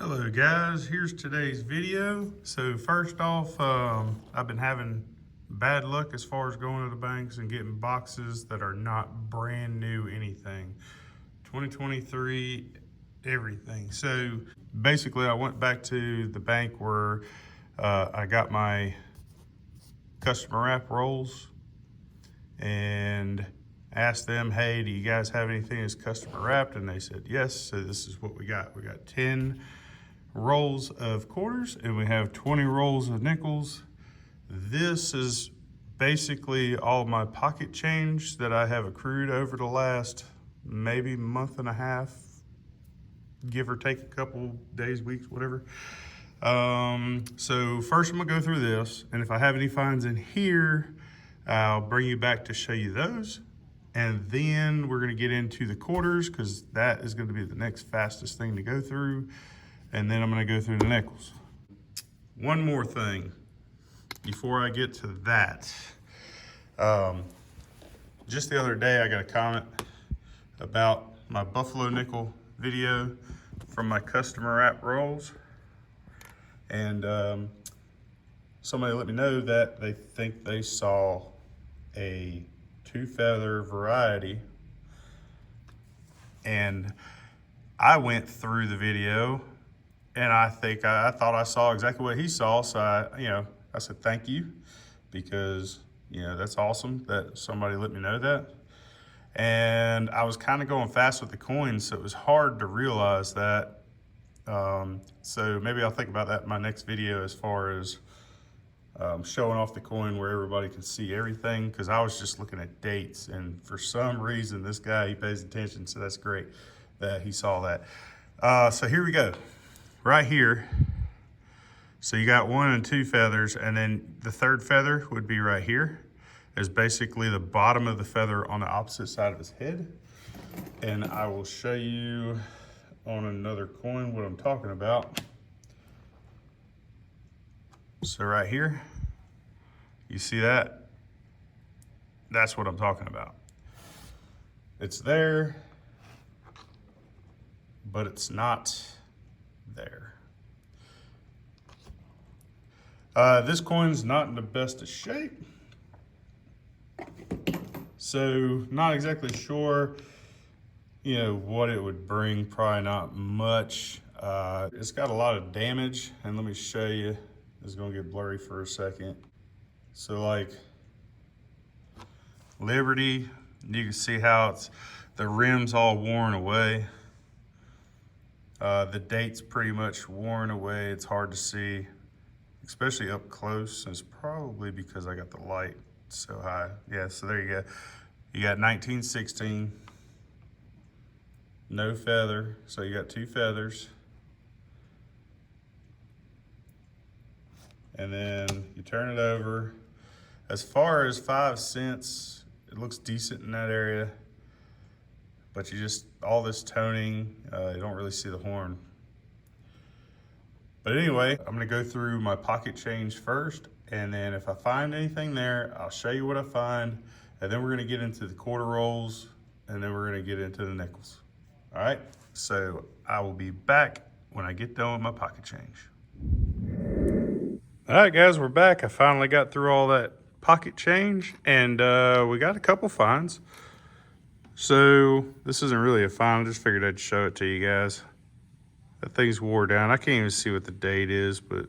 Hello guys, here's today's video. So first off, I've been having bad luck as far as going to the banks and getting boxes that are not brand new anything. 2023, everything. So basically I went back to the bank where I got my customer wrap rolls and asked them, hey, do you guys have anything that's customer wrapped? And they said yes. So this is what we got. We got 10 rolls of quarters and we have 20 rolls of nickels. This is basically all my pocket change that I have accrued over the last maybe month and a half, give or take a couple days, weeks, whatever. So first I'm gonna go through this, and if I have any finds in here, I'll bring you back to show you those. And then we're gonna get into the quarters because that is gonna be the next fastest thing to go through. And then I'm gonna go through the nickels. One more thing before I get to that. Just the other day I got a comment about my buffalo nickel video from my customer wrap rolls. And somebody let me know that they think they saw a 2-feather variety. And I went through the video and I thought I saw exactly what he saw. So I said, thank you, because that's awesome that somebody let me know that. And I was kind of going fast with the coins, so it was hard to realize that. So maybe I'll think about that in my next video as far as showing off the coin where everybody can see everything, because I was just looking at dates, and for some reason this guy, he pays attention, so that's great that he saw that. So here we go. Right here, so you got 1 and 2 feathers, and then the 3rd feather would be right here, is basically the bottom of the feather on the opposite side of his head. And I will show you on another coin what I'm talking about. So right here, you see that? That's what I'm talking about. It's there, but it's not there. This coin's not in the best of shape, so not exactly sure what it would bring. Probably not much. It's got a lot of damage, and let me show you. It's gonna get blurry for a second. So like Liberty, you can see how the rim's all worn away. The date's pretty much worn away. It's hard to see, especially up close. It's probably because I got the light so high. Yeah, so there you go. You got 1916, no feather. So you got 2 feathers. And then you turn it over. As far as 5 cents, it looks decent in that area. But all this toning, you don't really see the horn. But anyway, I'm gonna go through my pocket change first, and then if I find anything there, I'll show you what I find, and then we're gonna get into the quarter rolls, and then we're gonna get into the nickels. All right, so I will be back when I get done with my pocket change. All right, guys, we're back. I finally got through all that pocket change, and we got a couple finds. So this isn't really a find. I just figured I'd show it to you guys. That thing's wore down. I can't even see what the date is, but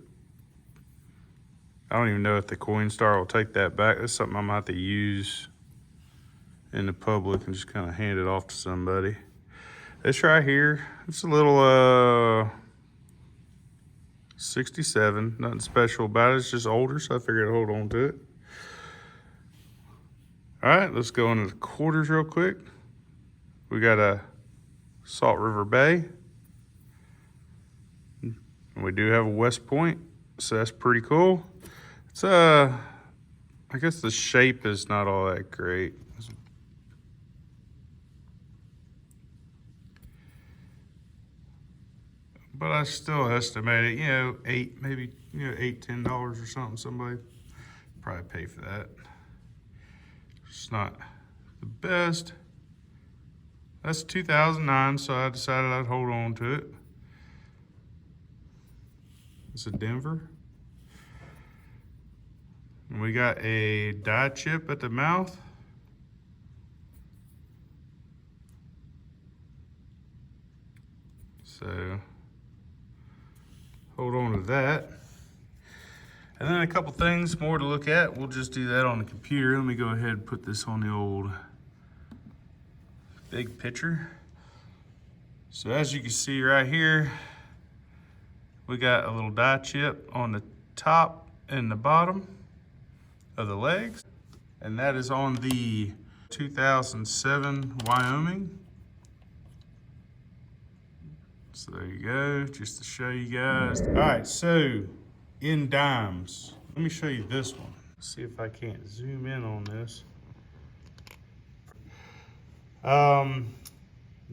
I don't even know if the Coinstar will take that back. That's something I'm gonna have to use in the public and just kind of hand it off to somebody. This right here, it's a little 67, nothing special about it. It's just older, so I figured I'd hold on to it. All right, let's go into the quarters real quick. We got a Salt River Bay. And we do have a West Point, so that's pretty cool. It's I guess the shape is not all that great. But I still estimate it, maybe $8, $10 or something. Somebody probably pay for that. It's not the best. That's 2009, so I decided I'd hold on to it. It's a Denver. And we got a die chip at the mouth. So hold on to that. And then a couple things more to look at. We'll just do that on the computer. Let me go ahead and put this on the old big picture. So as you can see right here, we got a little die chip on the top and the bottom of the legs. And that is on the 2007 Wyoming. So there you go, just to show you guys. All right, so in dimes, let me show you this one. See if I can't zoom in on this.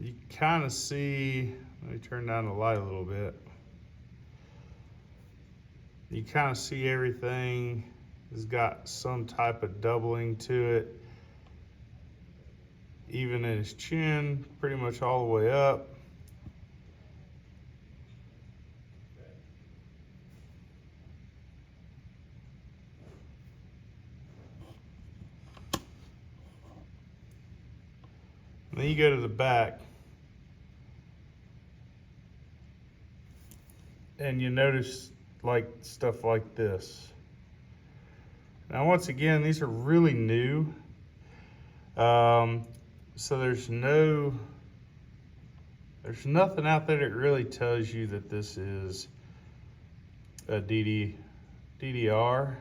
You kind of see, let me turn down the light a little bit. You kind of see everything has got some type of doubling to it. Even in his chin, pretty much all the way up. And then you go to the back, and you notice like stuff like this. Now, once again, these are really new. So there's nothing out there that really tells you that this is a DDR.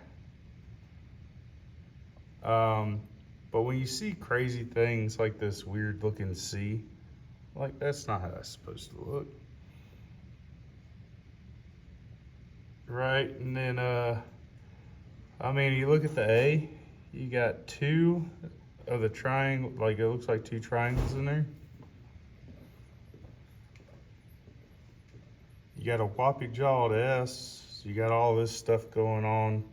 But when you see crazy things like this weird looking C, like that's not how that's supposed to look. Right, and then I mean, you look at the A, you got two of the triangle, like it looks like two triangles in there. You got a whoppy jawed S, so you got all this stuff going on.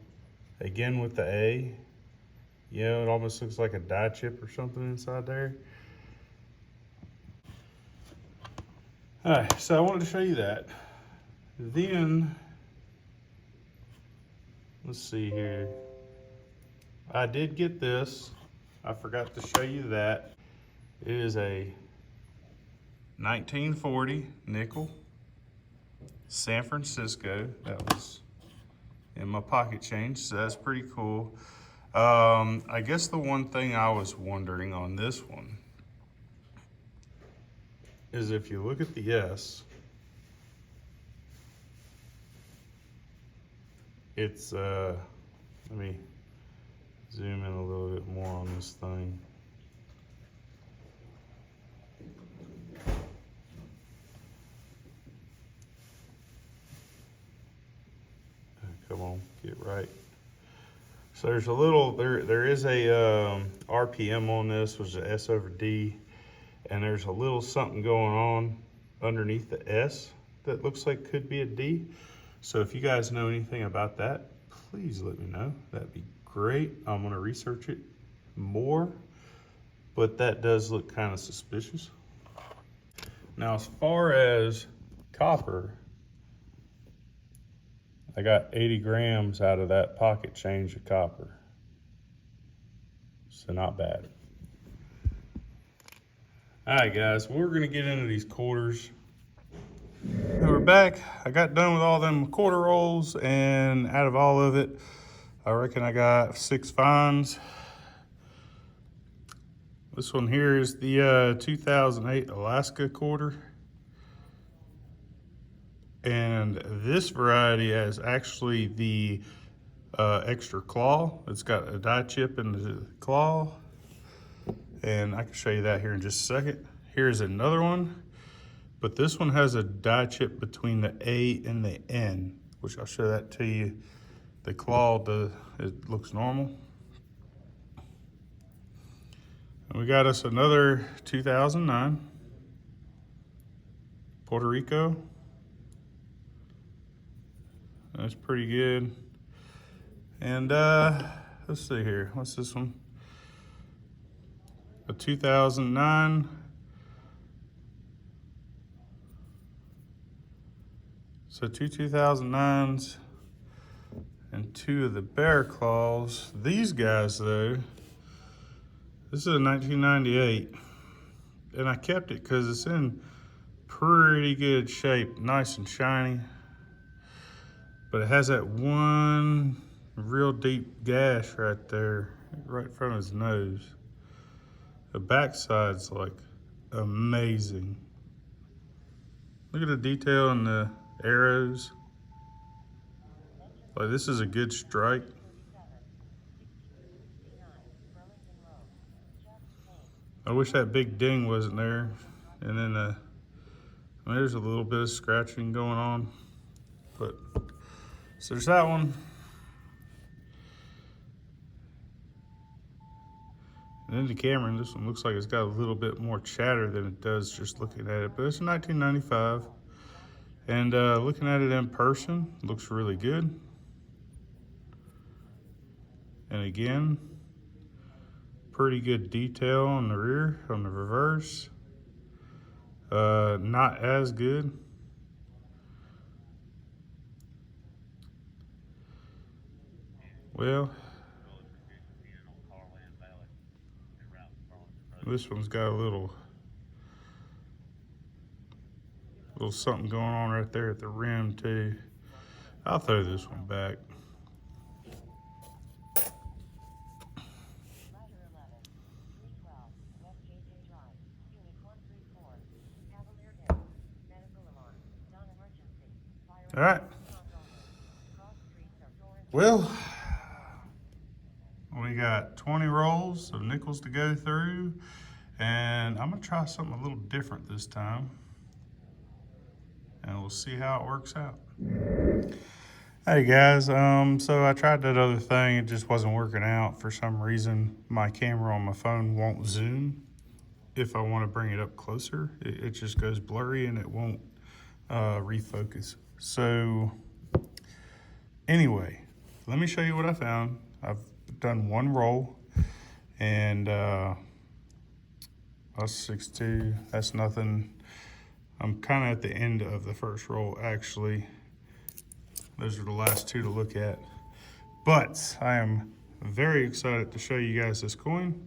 Again with the A, you know, it almost looks like a die chip or something inside there. All right, so I wanted to show you that. Then, let's see here. I did get this. I forgot to show you that. It is a 1940 nickel, San Francisco. That was in my pocket change, so that's pretty cool. I guess the one thing I was wondering on this one is if you look at the S, it's, let me zoom in a little bit more on this thing. Come on, get right. So there's a little, there is a RPM on this, which is S over D, and there's a little something going on underneath the S that looks like could be a D. So if you guys know anything about that, please let me know. That'd be great. I'm gonna research it more, but that does look kind of suspicious. Now, as far as copper, I got 80 grams out of that pocket change of copper. So not bad. All right, guys, we're gonna get into these quarters. And we're back. I got done with all them quarter rolls, and out of all of it, I reckon I got 6 finds. This one here is the 2008 Alaska quarter. And this variety has actually the extra claw. It's got a die chip in the claw. And I can show you that here in just a second. Here's another one, but this one has a die chip between the A and the N, which I'll show that to you. The claw, it looks normal. And we got us another 2009 Puerto Rico. That's pretty good. And let's see here, what's this one? A 2009 So two 2009s and two of the Bear Claws. These guys though, this is a 1998, and I kept it because it's in pretty good shape, nice and shiny. But it has that one real deep gash right there, right in front of his nose. The backside's like amazing. Look at the detail in the arrows. Like, this is a good strike. I wish that big ding wasn't there. And then there's a little bit of scratching going on. But so there's that one. And then the Cameron, this one looks like it's got a little bit more chatter than it does just looking at it. But it's a 1995. And looking at it in person, looks really good. And again, pretty good detail on the rear, on the reverse. Not as good. Well, this one's got a little something going on right there at the rim too. I'll throw this one back. All right. Well, we got 20 rolls of nickels to go through, and I'm gonna try something a little different this time, and we'll see how it works out. Hey guys, so I tried that other thing, it just wasn't working out. For some reason, my camera on my phone won't zoom. If I wanna bring it up closer, it just goes blurry and it won't refocus. So anyway, let me show you what I found. I've done one roll, and that's 6.2, that's nothing. I'm kind of at the end of the first roll actually. Those are the last two to look at. But I am very excited to show you guys this coin.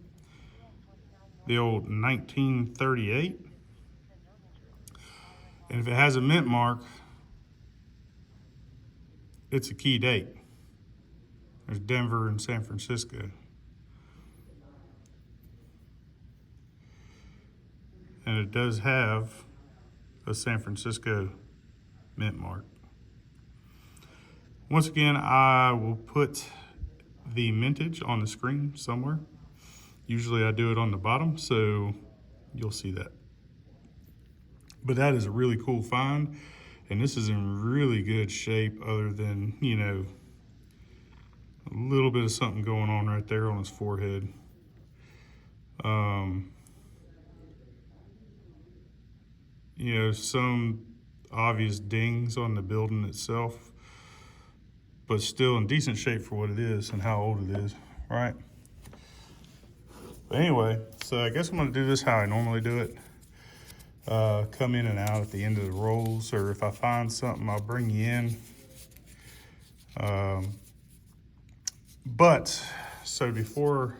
The old 1938. And if it has a mint mark, it's a key date. There's Denver and San Francisco. And it does have a San Francisco mint mark. Once again, I will put the mintage on the screen somewhere. Usually I do it on the bottom, so you'll see that. But that is a really cool find. And this is in really good shape, other than, you know, a little bit of something going on right there on his forehead. You know, some obvious dings on the building itself, but still in decent shape for what it is and how old it is, right? But anyway, so I guess I'm gonna do this how I normally do it. Come in and out at the end of the rolls, or if I find something, I'll bring you in. But, so before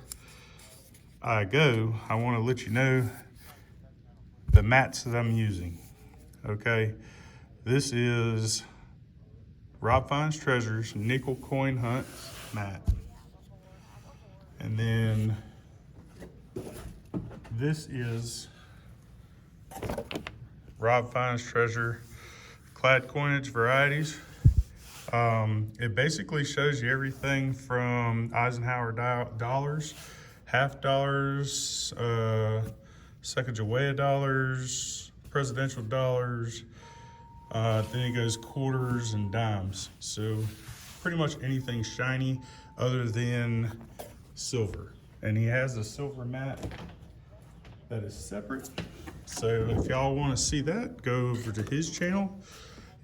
I go, I wanna let you know the mats that I'm using, okay? This is Rob Finds Treasures Nickel Coin Hunt mat. And then this is Rob Finds Treasure Clad Coinage Varieties. It basically shows you everything from Eisenhower dollars, half dollars, Sacagawea dollars, presidential dollars, then it goes quarters and dimes. So pretty much anything shiny other than silver. And he has a silver mat that is separate. So if y'all want to see that, go over to his channel,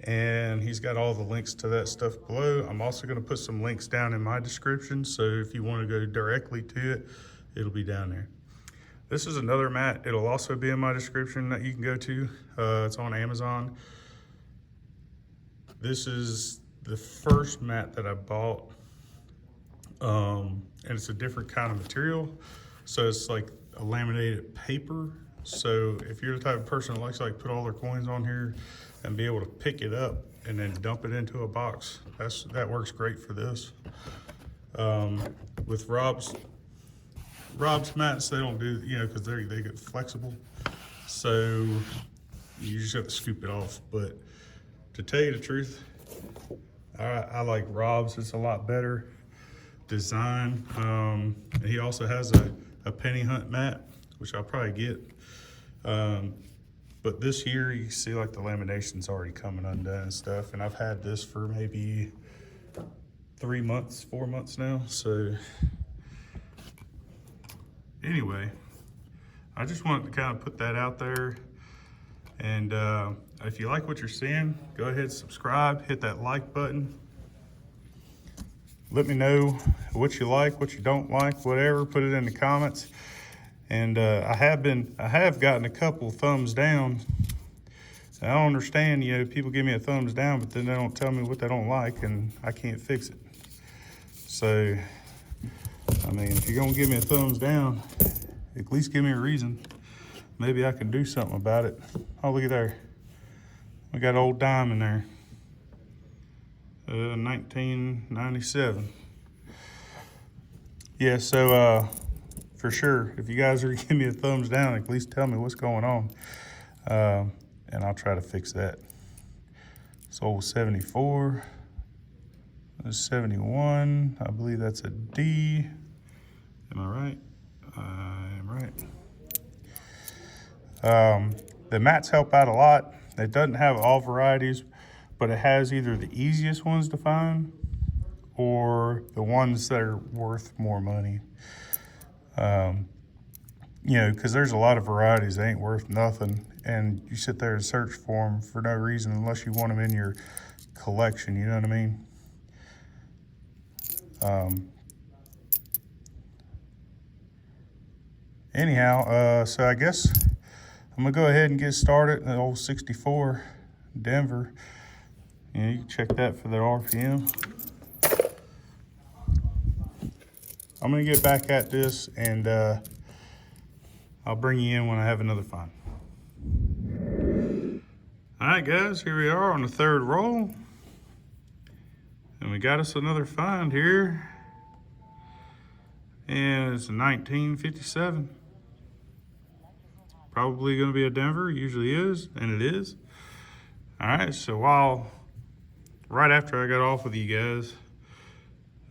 and he's got all the links to that stuff below. I'm also going to put some links down in my description, so if you want to go directly to it, it'll be down there. This is another mat. It'll also be in my description that you can go to. It's on Amazon. This is the first mat that I bought, and it's a different kind of material. So it's like a laminated paper. So if you're the type of person that likes to like put all their coins on here and be able to pick it up and then dump it into a box, that works great for this. With Rob's mats, they don't do, you know, because they get flexible. So you just have to scoop it off. But to tell you the truth, I like Rob's. It's a lot better design. And he also has a penny hunt mat, which I'll probably get. But this here, you can see like the lamination's already coming undone and stuff. And I've had this for maybe 3 months, 4 months now. So anyway, I just wanted to kind of put that out there. And if you like what you're seeing, go ahead and subscribe, hit that like button. Let me know what you like, what you don't like, whatever, put it in the comments. And I have gotten a couple thumbs down. I don't understand, you know, people give me a thumbs down, but then they don't tell me what they don't like, and I can't fix it. So, I mean, if you're gonna give me a thumbs down, at least give me a reason. Maybe I can do something about it. Oh, look at there. We got old dime in there. 1997. Yeah, so for sure, if you guys are giving me a thumbs down, at least tell me what's going on. And I'll try to fix that. It's old 74. There's 71. I believe that's a D. Am I right? I am right. The mats help out a lot. It doesn't have all varieties, but it has either the easiest ones to find or the ones that are worth more money. You know, because there's a lot of varieties that ain't worth nothing, and you sit there and search for them for no reason unless you want them in your collection, you know what I mean? Anyhow, so I guess I'm gonna go ahead and get started. The old 64 Denver. Yeah, you can check that for the RPM. I'm gonna get back at this, and I'll bring you in when I have another find. All right, guys, here we are on the third roll. And we got us another find here. And it's a 1957. Probably gonna be a Denver, usually is, and it is. All right, so right after I got off with you guys,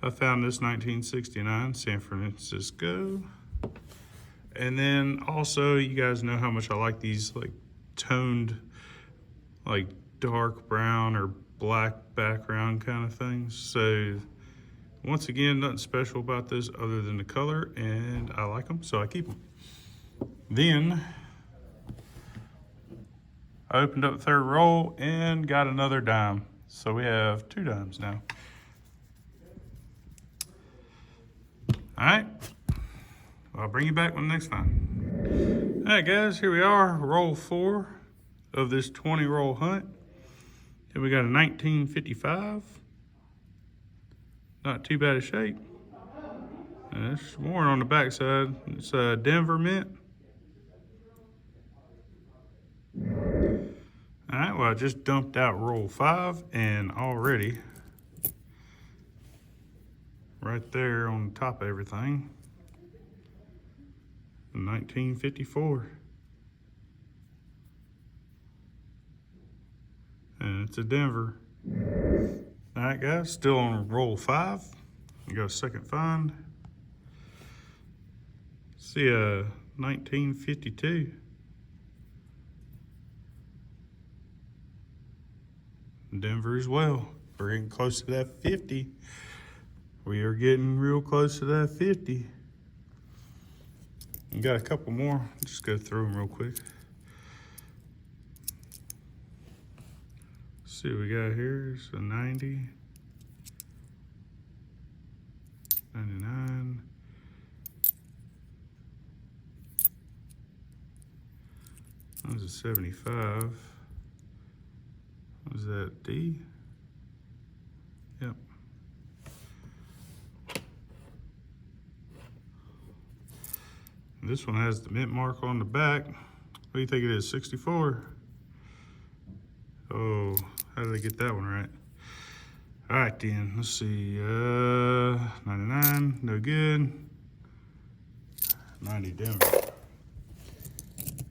I found this 1969 San Francisco. And then also, you guys know how much I like these like toned, like dark brown or black background kind of things. So once again, nothing special about this other than the color, and I like them, so I keep them. Then I opened up the third roll and got another dime. So we have 2 dimes now. All right, I'll bring you back with the next find. All right, guys, here we are, roll 4 of this 20 roll hunt. And we got a 1955. Not too bad of shape. It's worn on the backside. It's a Denver mint. All right, well, I just dumped out roll 5, and already right there on top of everything, 1954. And it's a Denver. All right, guys, still on roll 5. We got a second find. See a 1952. Denver as well. We're getting close to that 50. We are getting real close to that 50. We got a couple more. Just go through them real quick. Let's see what we got here. It's a 90. 99. That was a 75. Was that D? Yep. This one has the mint mark on the back. What do you think it is, 64? Oh, how did I get that one right? All right then, let's see, 99, no good. 90 Denver.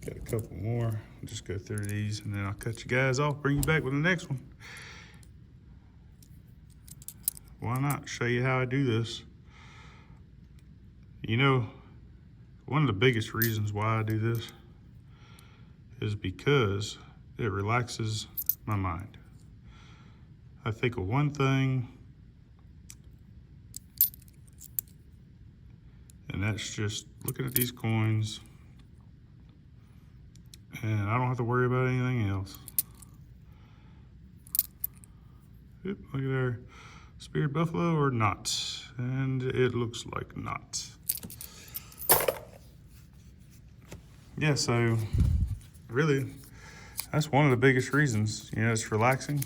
Got a couple more. I'll just go through these and then I'll cut you guys off, bring you back with the next one. Why not show you how I do this? You know, one of the biggest reasons why I do this is because it relaxes my mind. I think of one thing, and that's just looking at these coins, and I don't have to worry about anything else. Oop, look at our speared buffalo or not, and it looks like not. Yeah, so really, that's one of the biggest reasons. You know, it's relaxing.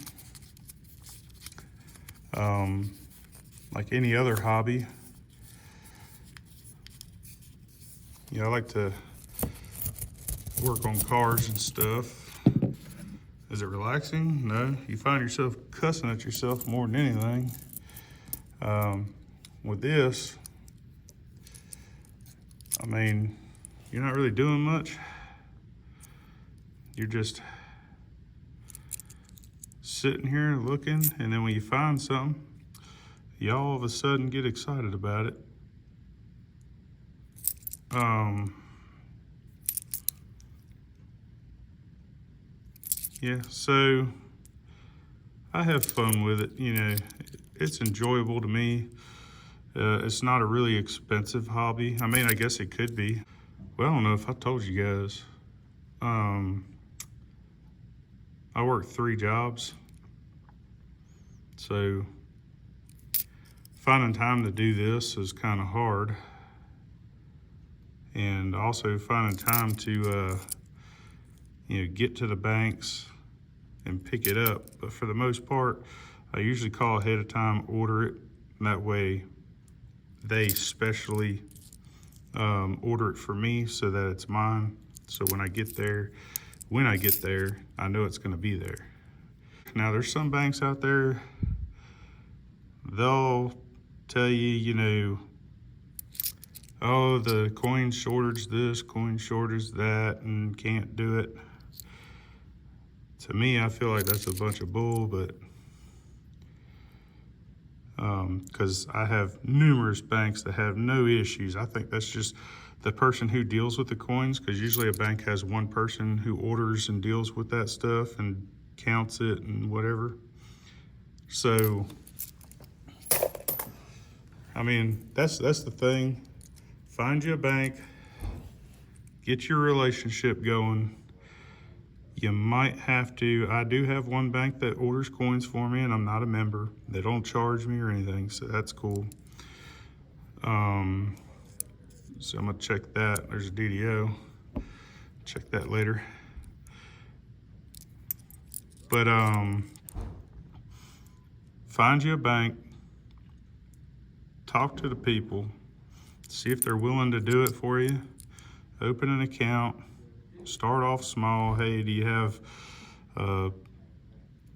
Like any other hobby, you know, I like to work on cars and stuff. Is it relaxing? No. You find yourself cussing at yourself more than anything. With this, I mean, you're not really doing much. You're just sitting here looking, and then when you find something, you all of a sudden get excited about it. Yeah, so I have fun with it. You know, it's enjoyable to me. It's not a really expensive hobby. I mean, I guess it could be. Well, I don't know if I told you guys. I work 3 jobs. So finding time to do this is kind of hard. And also finding time to, you know, get to the banks and pick it up. But for the most part, I usually call ahead of time, order it. And that way they specially order it for me so that it's mine. So when I get there, I know it's gonna be there. Now there's some banks out there, they'll tell you, you know, oh, the coin shortage this, coin shortage that, and can't do it. To me, I feel like that's a bunch of bull, but because I have numerous banks that have no issues. I think that's just the person who deals with the coins, because usually a bank has one person who orders and deals with that stuff and counts it and whatever. So, I mean, that's the thing. Find you a bank, get your relationship going. You might have to, I do have one bank that orders coins for me and I'm not a member. They don't charge me or anything, so that's cool. So I'm gonna check that. There's a DDO. Check that later. But find you a bank, talk to the people, see if they're willing to do it for you. Open an account, start off small. Hey, do you have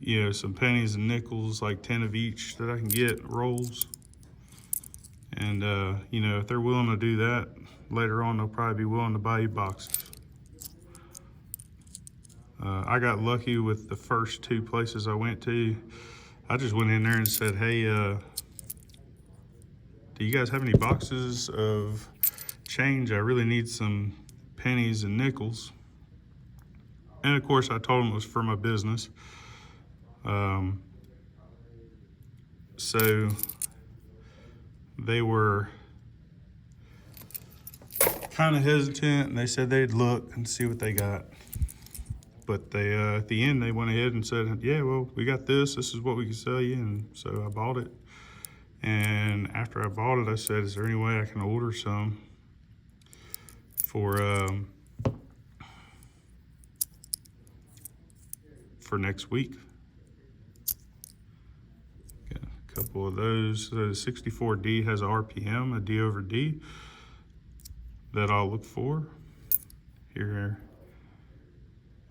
you know, some pennies and nickels, like 10 of each that I can get, rolls? And you know, if they're willing to do that, later on they'll probably be willing to buy you boxes. I got lucky with the first 2 places I went to. I just went in there and said, hey, do you guys have any boxes of change? I really need some pennies and nickels. And of course I told them it was for my business. So they were kind of hesitant, and they said they'd look and see what they got. But they, at the end, they went ahead and said, yeah, well, we got this. This is what we can sell you. And so I bought it. And after I bought it, I said, is there any way I can order some for next week? Got a couple couple of those. The 64D has a RPM, a D over D, that I'll look for here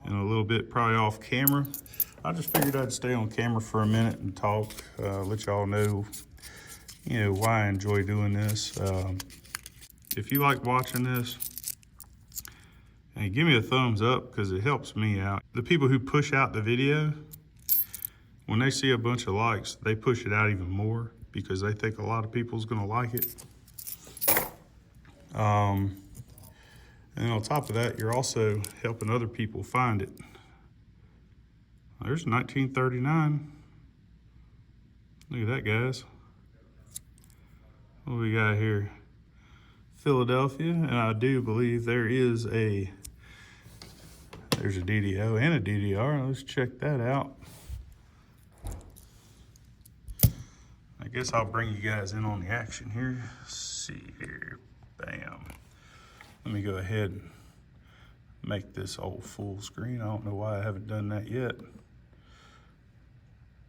in a little bit, probably off camera. I just figured I'd stay on camera for a minute and talk, let y'all know, why I enjoy doing this. If you like watching this, and give me a thumbs up because it helps me out. The people who push out the video, when they see a bunch of likes, they push it out even more because they think a lot of people's gonna like it. And on top of that, you're also helping other people find it. There's 1939. Look at that, guys. What do we got here? Philadelphia, and I do believe there's a DDO and a DDR. Let's check that out. I guess I'll bring you guys in on the action here. Let's see here, bam. Let me go ahead and make this old full screen. I don't know why I haven't done that yet.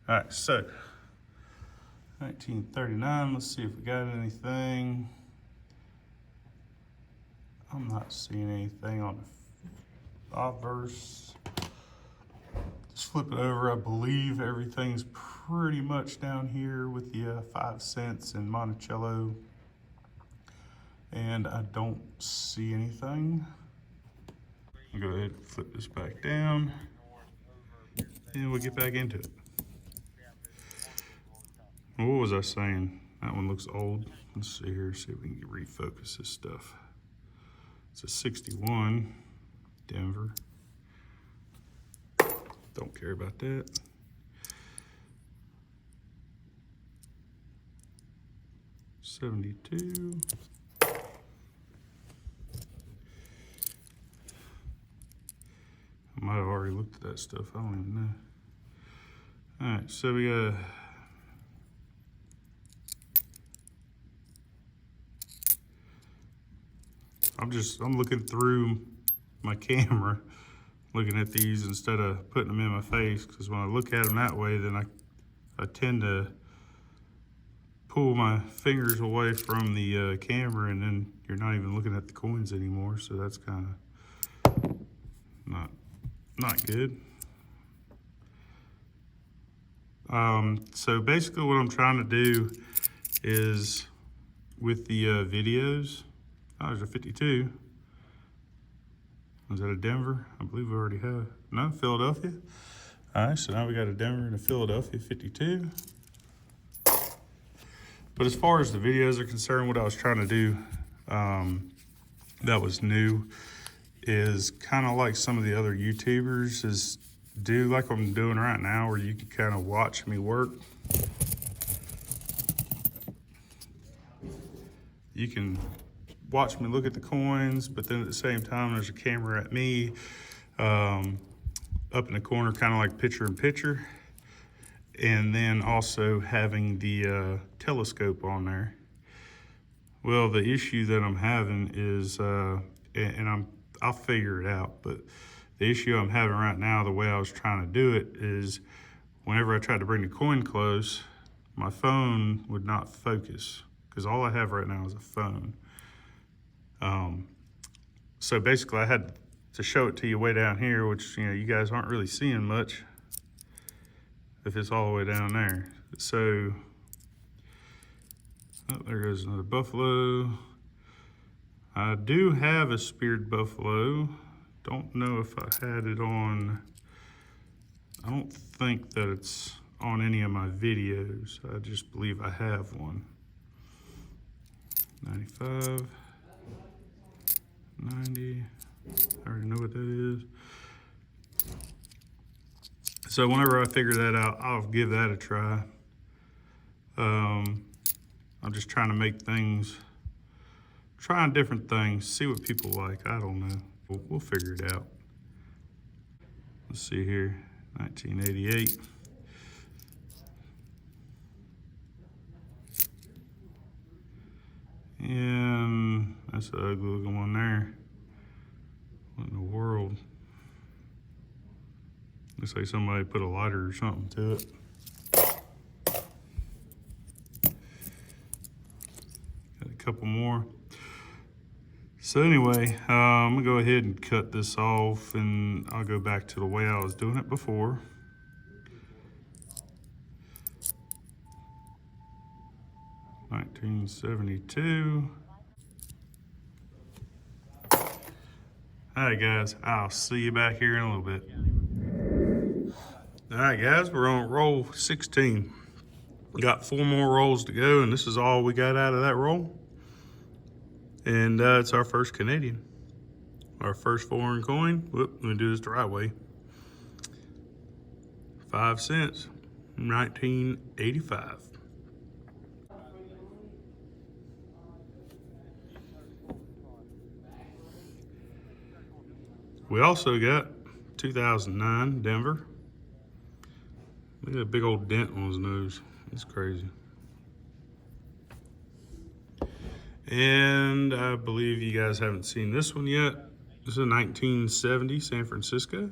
All right, so 1939, let's see if we got anything. I'm not seeing anything on the obverse. Just flip it over. I believe everything's pretty much down here with the 5 cents and Monticello. And I don't see anything. I'll go ahead and flip this back down and we'll get back into it. What was I saying? That one looks old. Let's see here, see if we can refocus this stuff. It's a 61, Denver. Don't care about that. '72. I might have already looked at that stuff. I don't even know. All right, so we got I'm looking through my camera, looking at these instead of putting them in my face, because when I look at them that way, then I tend to pull my fingers away from the camera, and then you're not even looking at the coins anymore. So that's kind of not good. So basically what I'm trying to do is with the videos, there's a 52. Was that a Denver? I believe we already have. No, Philadelphia. All right, so now we got a Denver and a Philadelphia 52. But as far as the videos are concerned, what I was trying to do that was new is kind of like some of the other YouTubers is do like I'm doing right now, where you can kind of watch me work. You can watch me look at the coins, but then at the same time, there's a camera at me up in the corner, kind of like picture in picture. And then also having the telescope on there. Well, the issue that I'm having is, and I'll figure it out, but the issue I'm having right now, the way I was trying to do it, is whenever I tried to bring the coin close, my phone would not focus, because all I have right now is a phone. So basically I had to show it to you way down here, which, you guys aren't really seeing much if it's all the way down there. So, there goes another buffalo. I do have a speared buffalo. Don't know if I had it on. I don't think that it's on any of my videos. I just believe I have one. 95, 90, I already know what that is. So whenever I figure that out, I'll give that a try. I'm just trying to make things, trying different things, see what people like. I don't know. We'll figure it out. Let's see here, 1988. And that's an ugly looking one there. What in the world? Looks like somebody put a lighter or something to it. couple more. So anyway, I'm gonna go ahead and cut this off, and I'll go back to the way I was doing it before. $19.72. All right, guys, I'll see you back here in a little bit. All right, guys, we're on roll 16. We got 4 more rolls to go, and this is all we got out of that roll. And it's our first Canadian, our first foreign coin. Whoop, let me do this the right way. 5 cents, 1985. We also got 2009 Denver. Look at that big old dent on his nose. It's crazy. And I believe you guys haven't seen this one yet. This is a 1970 San Francisco.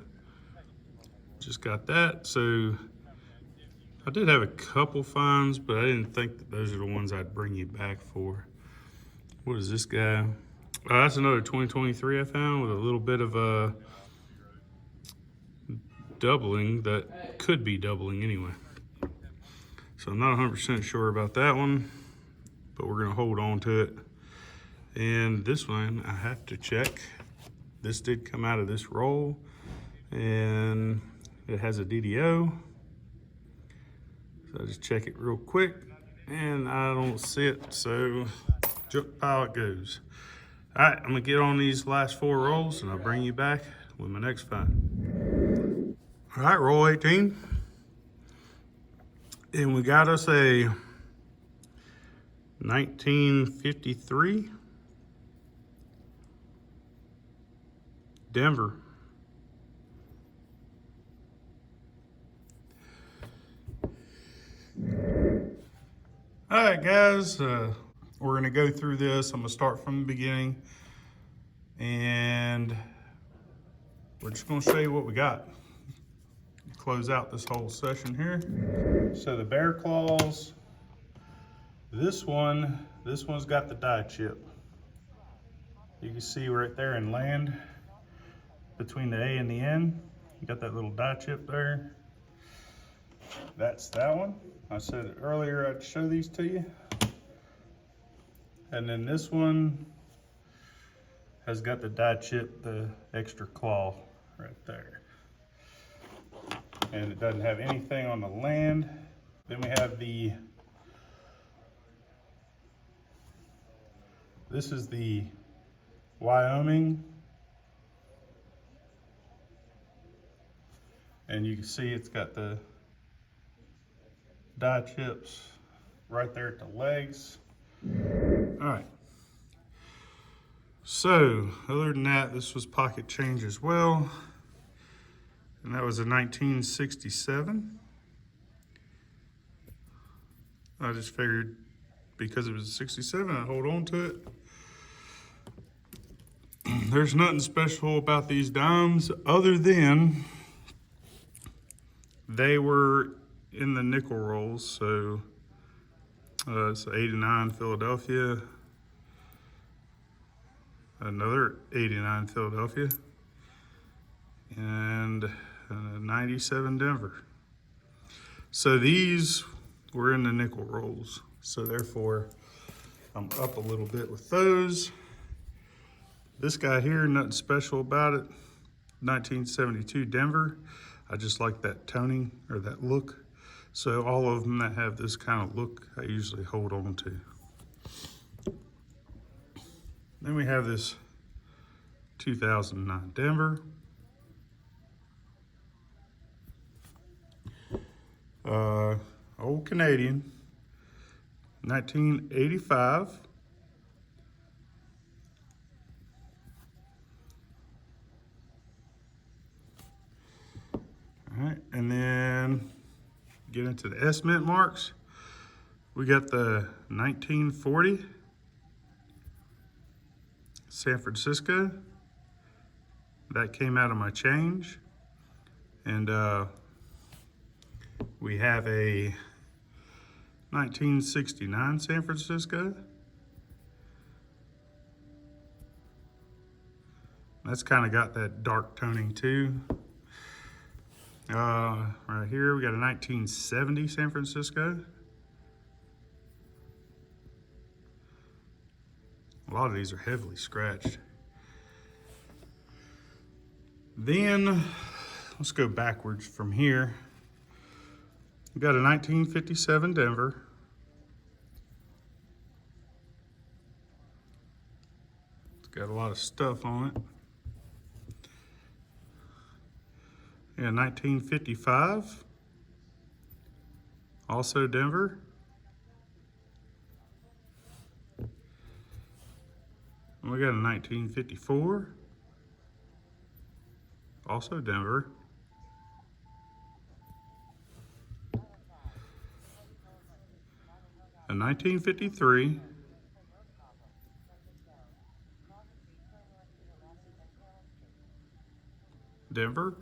Just got that. So I did have a couple finds, but I didn't think that those are the ones I'd bring you back for. What is this guy? That's another 2023 I found with a little bit of a doubling that could be doubling anyway. So I'm not 100% sure about that one, but we're gonna hold on to it. And this one, I have to check. This did come out of this roll, and it has a DDO. So I just check it real quick, and I don't see it, so junk pile it goes. All right, I'm gonna get on these last 4 rolls, and I'll bring you back with my next find. All right, roll 18. And we got us a 1953 Denver. All right, guys, we're gonna go through this. I'm gonna start from the beginning, and we're just gonna show you what we got. Close out this whole session here. So the bear claws, this one's got the die chip. You can see right there in land, between the A and the N, you got that little die chip there. That's that one. I said earlier I'd show these to you. And then this one has got the die chip, the extra claw right there. And it doesn't have anything on the land. Then we have this is the Wyoming. And you can see it's got the die chips right there at the legs. All right. So, other than that, this was pocket change as well. And that was a 1967. I just figured because it was a 67, I'd hold on to it. There's nothing special about these dimes other than they were in the nickel rolls. So it's 89 Philadelphia, another 89 Philadelphia, and 97 Denver. So these were in the nickel rolls. So therefore, I'm up a little bit with those. This guy here, nothing special about it. 1972 Denver. I just like that toning or that look. So all of them that have this kind of look, I usually hold on to. Then we have this 2009 Denver. Old Canadian, 1985. All right, and then get into the S-Mint marks. We got the 1940 San Francisco. That came out of my change. And we have a 1969 San Francisco. That's kind of got that dark toning too. Right here, we got a 1970 San Francisco. A lot of these are heavily scratched. Then, let's go backwards from here. We got a 1957 Denver. It's got a lot of stuff on it. Yeah, 1955. Also Denver. And we got a 1954. Also Denver. A 1953. Denver.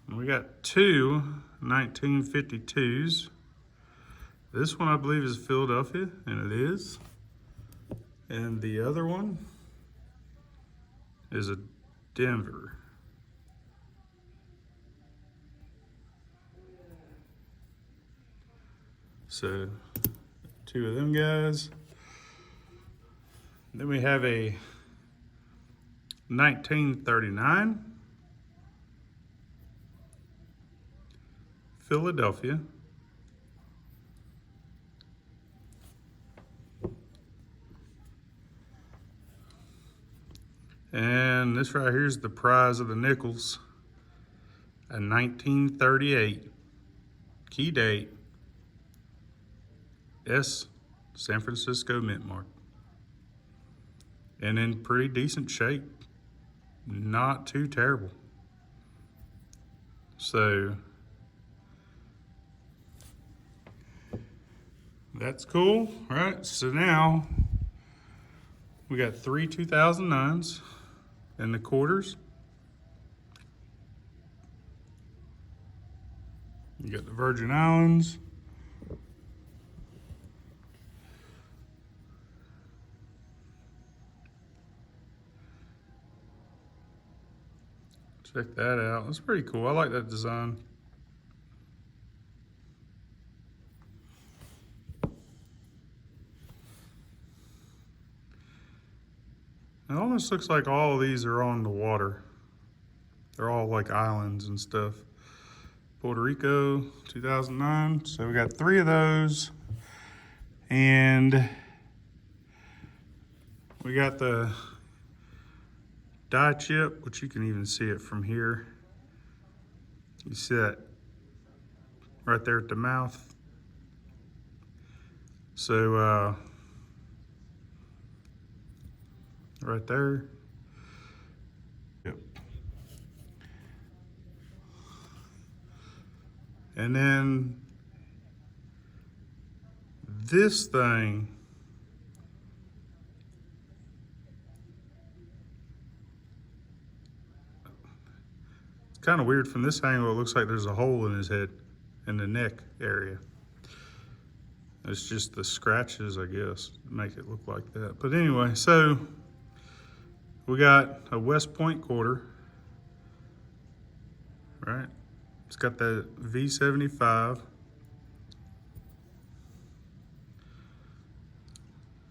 And we got two 1952s. This one I believe is Philadelphia, and it is. And the other one is a Denver. So, two of them guys. Then we have a 1939 Philadelphia. And this right here is the prize of the nickels. A 1938 key date S San Francisco Mint Mark. And in pretty decent shape. Not too terrible. So that's cool, right? So now we got three 2009s in the quarters. You got the Virgin Islands. Check that out. That's pretty cool. I like that design. It almost looks like all of these are on the water. They're all like islands and stuff. Puerto Rico, 2009. So we got three of those. And we got the die chip, which you can even see it from here. You see that right there at the mouth. So, right there. Yep. And then this thing, it's kind of weird from this angle. It looks like there's a hole in his head, in the neck area. It's just the scratches, I guess, make it look like that. But anyway, so we got a West Point quarter, right? It's got that V75.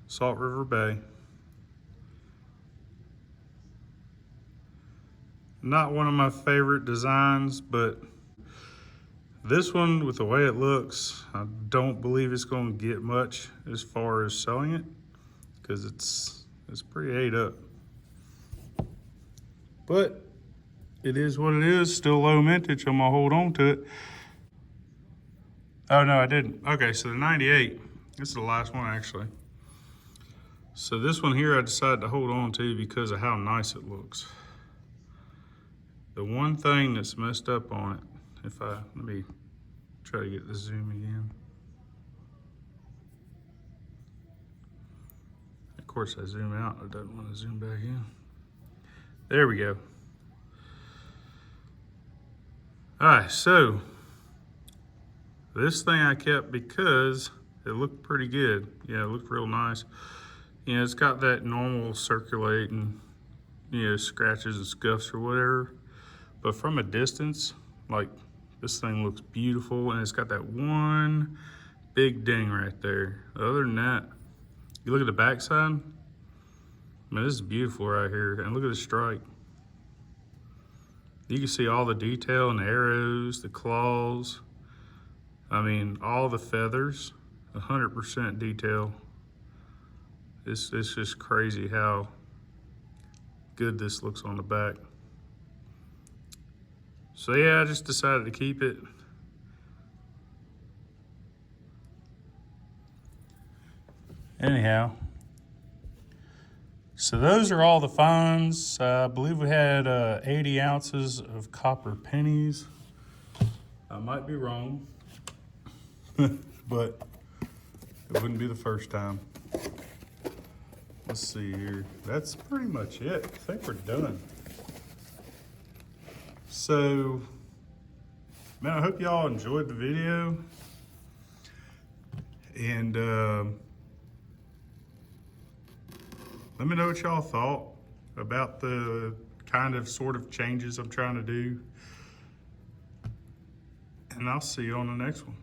Salt River Bay. Not one of my favorite designs, but this one, with the way it looks, I don't believe it's going to get much as far as selling it, because it's pretty ate up. But it is what it is. Still low mintage. I'm gonna hold on to it. Oh no, I didn't. Okay, so the 98. This is the last one actually. So this one here I decided to hold on to because of how nice it looks. The one thing that's messed up on it, let me try to get the zoom again. Of course I zoom out, it doesn't want to zoom back in. There we go. All right, so this thing I kept because it looked pretty good. Yeah, it looked real nice. You know, it's got that normal circulating, you know, scratches and scuffs or whatever. But from a distance, like, this thing looks beautiful, and it's got that one big ding right there. Other than that, you look at the backside, man, this is beautiful right here. And look at the strike. You can see all the detail and the arrows, the claws. I mean, all the feathers, 100% detail. It's just crazy how good this looks on the back. So yeah, I just decided to keep it. Anyhow, so those are all the finds. I believe we had 80 ounces of copper pennies. I might be wrong, but it wouldn't be the first time. Let's see here. That's pretty much it. I think we're done. So, man, I hope y'all enjoyed the video. And let me know what y'all thought about the kind of sort of changes I'm trying to do. And I'll see you on the next one.